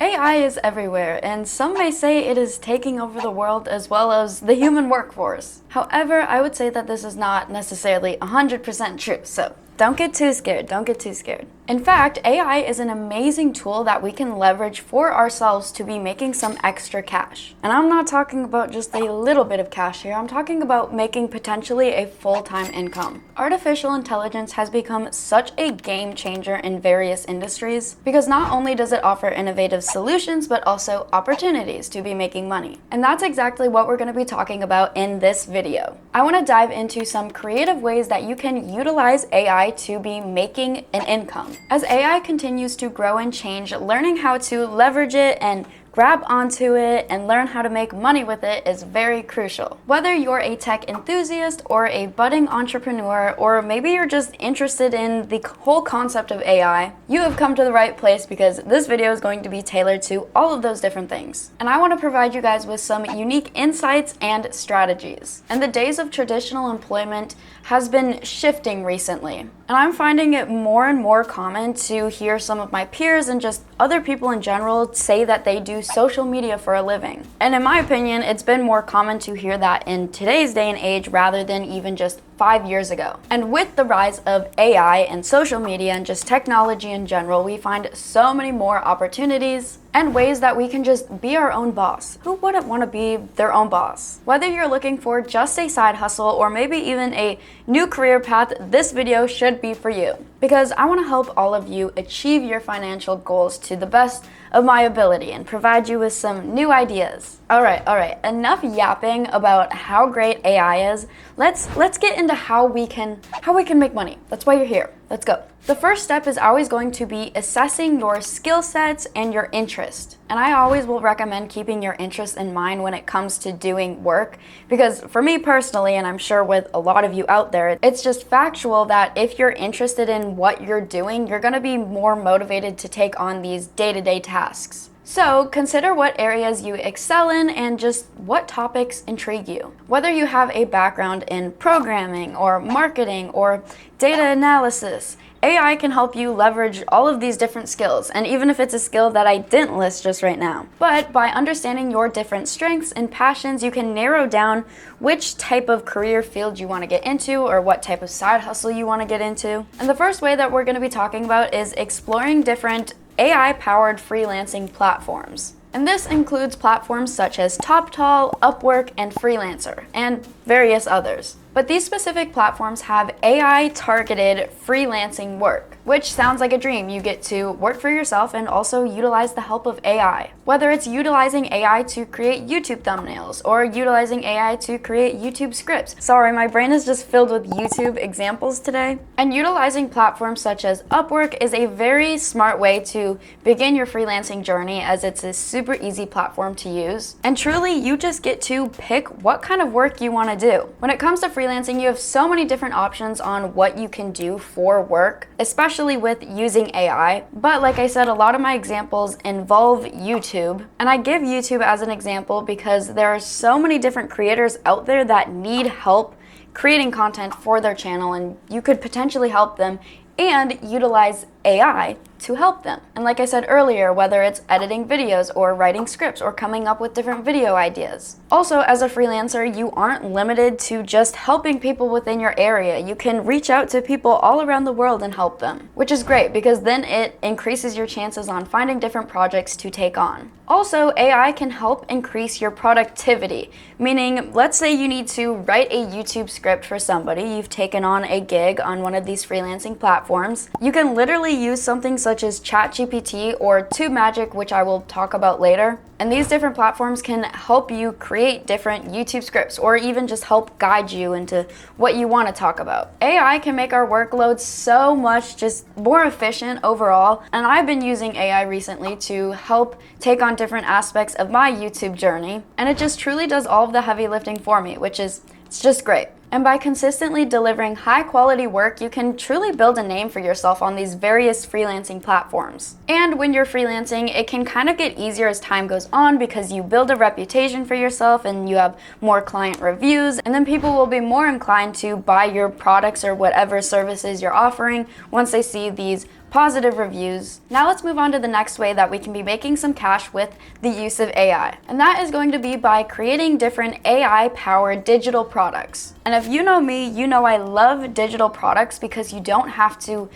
AI is everywhere, and some may say it is taking over the world as well as the human workforce. However, I would say that this is not necessarily 100% true, so don't get too scared, don't get too scared. In fact, AI is an amazing tool that we can leverage for ourselves to be making some extra cash. And I'm not talking about just a little bit of cash here, I'm talking about making potentially a full-time income. Artificial intelligence has become such a game changer in various industries because not only does it offer innovative solutions, but also opportunities to be making money. And that's exactly what we're going to be talking about in this video. I want to dive into some creative ways that you can utilize AI to be making an income. As AI continues to grow and change, learning how to leverage it and grab onto it and learn how to make money with it is very crucial. Whether you're a tech enthusiast or a budding entrepreneur, or maybe you're just interested in the whole concept of AI, you have come to the right place because this video is going to be tailored to all of those different things. And I want to provide you guys with some unique insights and strategies. And the days of traditional employment has been shifting recently. And I'm finding it more and more common to hear some of my peers and just other people in general say that they do social media for a living. And in my opinion, it's been more common to hear that in today's day and age rather than even just 5 years ago. And with the rise of AI and social media and just technology in general, we find so many more opportunities and ways that we can just be our own boss. Who wouldn't want to be their own boss? Whether you're looking for just a side hustle or maybe even a new career path, this video should be for you. Because I want to help all of you achieve your financial goals to the best of my ability and provide you with some new ideas. All right, enough yapping about how great AI is. Let's get into how we can make money. That's why you're here. Let's go. The first step is always going to be assessing your skill sets and your interest. And I always will recommend keeping your interest in mind when it comes to doing work, because for me personally, and I'm sure with a lot of you out there, it's just factual that if you're interested in what you're doing, you're going to be more motivated to take on these day-to-day tasks. So consider what areas you excel in and just what topics intrigue you. Whether you have a background in programming or marketing or data analysis, AI can help you leverage all of these different skills, and even if it's a skill that I didn't list just right now. But by understanding your different strengths and passions, you can narrow down which type of career field you want to get into or what type of side hustle you want to get into. And the first way that we're going to be talking about is exploring different AI-powered freelancing platforms. And this includes platforms such as TopTal, Upwork, and Freelancer, and various others. But these specific platforms have AI-targeted freelancing work, which sounds like a dream. You get to work for yourself and also utilize the help of AI. Whether it's utilizing AI to create YouTube thumbnails or utilizing AI to create YouTube scripts. Sorry, my brain is just filled with YouTube examples today. And utilizing platforms such as Upwork is a very smart way to begin your freelancing journey, as it's a super easy platform to use. And truly, you just get to pick what kind of work you want to do. When it comes to freelancing, you have so many different options on what you can do for work, especially with using AI. But like I said, a lot of my examples involve YouTube, and I give YouTube as an example because there are so many different creators out there that need help creating content for their channel, and you could potentially help them and utilize AI to help them. And like I said earlier, whether it's editing videos or writing scripts or coming up with different video ideas. Also, as a freelancer, you aren't limited to just helping people within your area. You can reach out to people all around the world and help them, which is great because then it increases your chances on finding different projects to take on. Also, AI can help increase your productivity, meaning let's say you need to write a YouTube script for somebody, you've taken on a gig on one of these freelancing platforms. You can literally use something such as ChatGPT or TubeMagic, which I will talk about later. And these different platforms can help you create different YouTube scripts or even just help guide you into what you want to talk about. AI can make our workload so much just more efficient overall, and I've been using AI recently to help take on different aspects of my YouTube journey, and it just truly does all of the heavy lifting for me, it's just great. And by consistently delivering high quality work, you can truly build a name for yourself on these various freelancing platforms. And when you're freelancing, it can kind of get easier as time goes on because you build a reputation for yourself and you have more client reviews, and then people will be more inclined to buy your products or whatever services you're offering once they see these positive reviews. Now let's move on to the next way that we can be making some cash with the use of AI. And that is going to be by creating different AI-powered digital products. And if you know me, you know I love digital products because you don't have to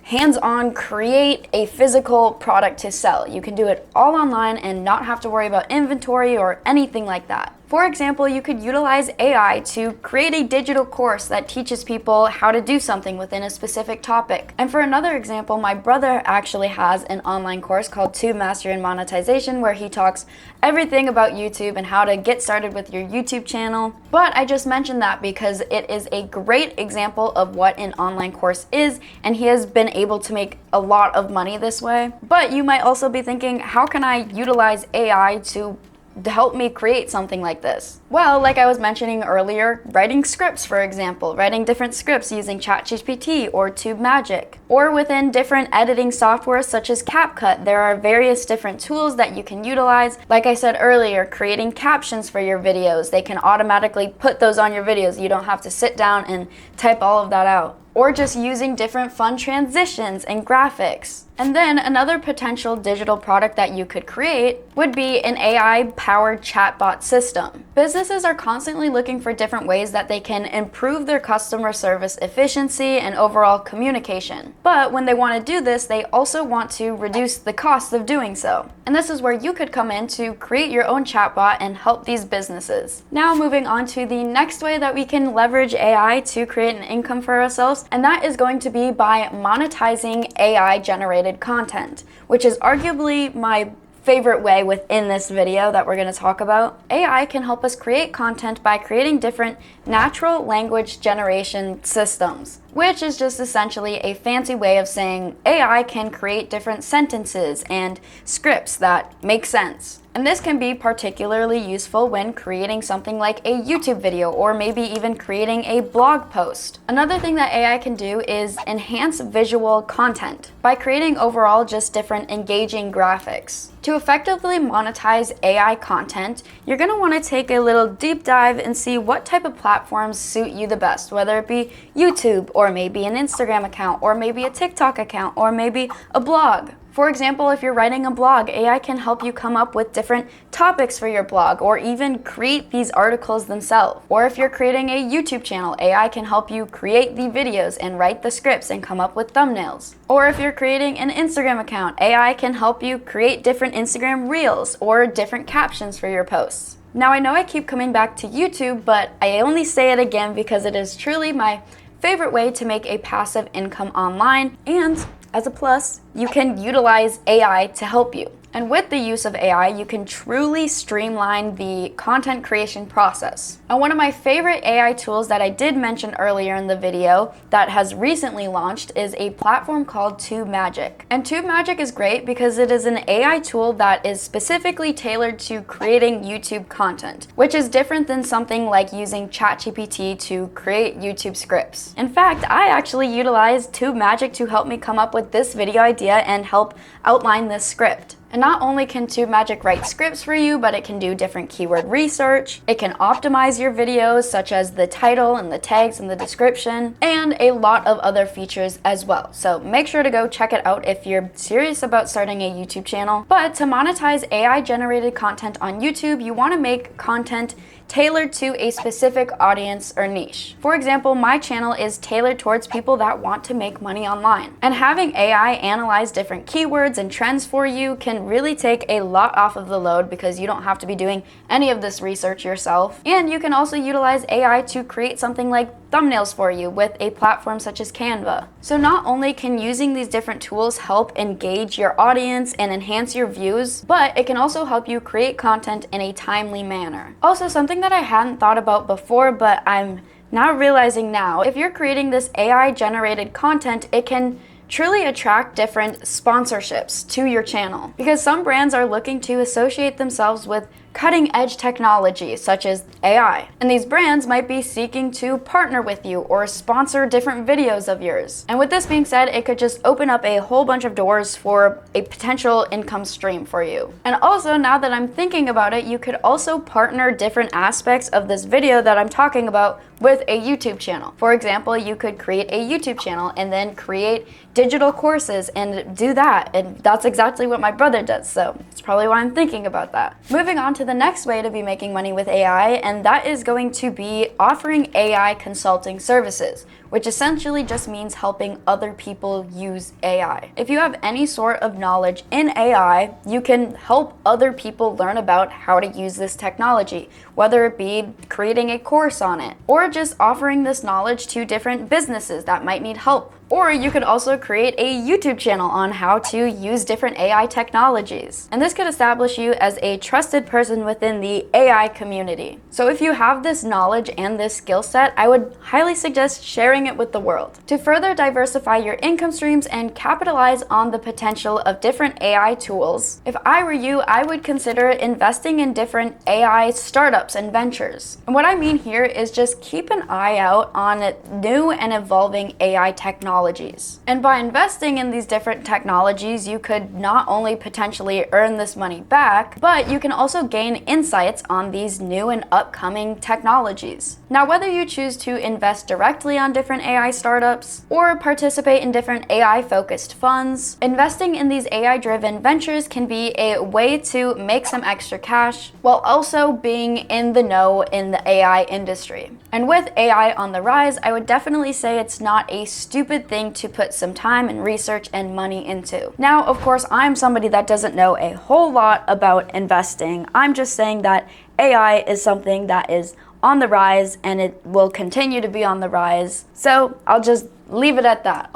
hands-on create a physical product to sell. You can do it all online and not have to worry about inventory or anything like that. For example, you could utilize AI to create a digital course that teaches people how to do something within a specific topic. And for another example, my brother actually has an online course called Tube Mastery and Monetization where he talks everything about YouTube and how to get started with your YouTube channel. But I just mentioned that because it is a great example of what an online course is, and he has been able to make a lot of money this way. But you might also be thinking, how can I utilize AI to help me create something like this? Well, like I was mentioning earlier, writing scripts, for example, writing different scripts using ChatGPT or TubeMagic, or within different editing software such as CapCut. There are various different tools that you can utilize. Like I said earlier, creating captions for your videos. They can automatically put those on your videos. You don't have to sit down and type all of that out. Or just using different fun transitions and graphics. And then another potential digital product that you could create would be an AI-powered chatbot system. Businesses are constantly looking for different ways that they can improve their customer service efficiency and overall communication. But when they want to do this, they also want to reduce the cost of doing so. And this is where you could come in to create your own chatbot and help these businesses. Now moving on to the next way that we can leverage AI to create an income for ourselves, and that is going to be by monetizing AI-generated content, which is arguably my favorite way within this video that we're going to talk about. AI can help us create content by creating different natural language generation systems, which is just essentially a fancy way of saying AI can create different sentences and scripts that make sense. And this can be particularly useful when creating something like a YouTube video or maybe even creating a blog post. Another thing that AI can do is enhance visual content by creating overall just different engaging graphics. To effectively monetize AI content, you're going to want to take a little deep dive and see what type of platforms suit you the best, whether it be YouTube or maybe an Instagram account or maybe a TikTok account or maybe a blog. For example, if you're writing a blog, AI can help you come up with different topics for your blog or even create these articles themselves. Or if you're creating a YouTube channel, AI can help you create the videos and write the scripts and come up with thumbnails. Or if you're creating an Instagram account, AI can help you create different Instagram reels or different captions for your posts. Now I know I keep coming back to YouTube, but I only say it again because it is truly my favorite way to make a passive income online, and as a plus, you can utilize AI to help you. And with the use of AI, you can truly streamline the content creation process. And one of my favorite AI tools that I did mention earlier in the video that has recently launched is a platform called TubeMagic. And TubeMagic is great because it is an AI tool that is specifically tailored to creating YouTube content, which is different than something like using ChatGPT to create YouTube scripts. In fact, I actually utilized TubeMagic to help me come up with this video idea and help outline this script. And not only can TubeMagic write scripts for you, but it can do different keyword research. It can optimize your videos, such as the title and the tags and the description, and a lot of other features as well. So make sure to go check it out if you're serious about starting a YouTube channel. But to monetize AI-generated content on YouTube, you want to make content tailored to a specific audience or niche. For example, my channel is tailored towards people that want to make money online. And having AI analyze different keywords and trends for you can really take a lot off of the load because you don't have to be doing any of this research yourself. And you can also utilize AI to create something like thumbnails for you with a platform such as Canva. So not only can using these different tools help engage your audience and enhance your views, but it can also help you create content in a timely manner. Also, something that I hadn't thought about before, but I'm now realizing now, if you're creating this AI-generated content, it can truly attract different sponsorships to your channel because some brands are looking to associate themselves with cutting edge technology such as AI. And these brands might be seeking to partner with you or sponsor different videos of yours. And with this being said, it could just open up a whole bunch of doors for a potential income stream for you. And also, now that I'm thinking about it, you could also partner different aspects of this video that I'm talking about with a YouTube channel. For example, you could create a YouTube channel and then create digital courses and do that. And that's exactly what my brother does, so it's probably why I'm thinking about that. Moving on to the next way to be making money with AI, and that is going to be offering AI consulting services, which essentially just means helping other people use AI. If you have any sort of knowledge in AI, you can help other people learn about how to use this technology, whether it be creating a course on it, or just offering this knowledge to different businesses that might need help. Or you could also create a YouTube channel on how to use different AI technologies. And this could establish you as a trusted person within the AI community. So if you have this knowledge and this skill set, I would highly suggest sharing it with the world. To further diversify your income streams and capitalize on the potential of different AI tools, if I were you, I would consider investing in different AI startups and ventures. And what I mean here is just keep an eye out on new and evolving AI technologies. And by investing in these different technologies, you could not only potentially earn this money back, but you can also gain insights on these new and upcoming technologies. Now, whether you choose to invest directly on different AI startups or participate in different AI-focused funds, investing in these AI-driven ventures can be a way to make some extra cash while also being in the know in the AI industry. And with AI on the rise, I would definitely say it's not a stupid thing to put some time and research and money into. Now, of course, I'm somebody that doesn't know a whole lot about investing. I'm just saying that AI is something that is on the rise and it will continue to be on the rise. So I'll just leave it at that.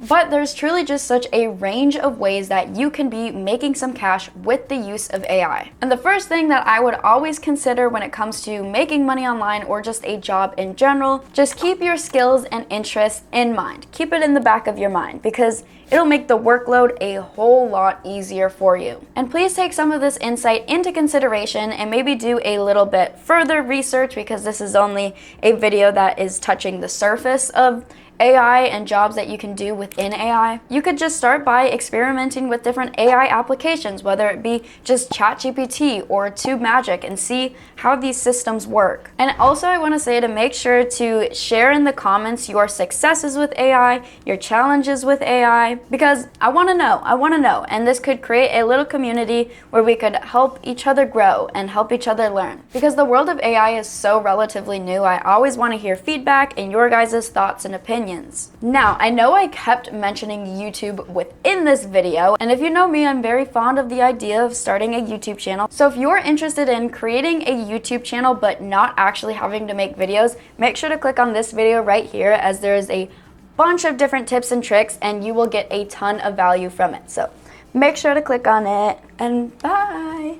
But there's truly just such a range of ways that you can be making some cash with the use of AI. And the first thing that I would always consider when it comes to making money online or just a job in general, just keep your skills and interests in mind. Keep it in the back of your mind because it'll make the workload a whole lot easier for you. And please take some of this insight into consideration and maybe do a little bit further research because this is only a video that is touching the surface of AI and jobs that you can do within AI. You could just start by experimenting with different AI applications, whether it be just ChatGPT or TubeMagic, and see how these systems work. And also I want to say to make sure to share in the comments your successes with AI, your challenges with AI, because I want to know, and this could create a little community where we could help each other grow and help each other learn. Because the world of AI is so relatively new, I always want to hear feedback and your guys' thoughts and opinions. Now, I know I kept mentioning YouTube within this video, and if you know me, I'm very fond of the idea of starting a YouTube channel. So if you're interested in creating a YouTube channel but not actually having to make videos, make sure to click on this video right here as there is a bunch of different tips and tricks and you will get a ton of value from it. So make sure to click on it and bye!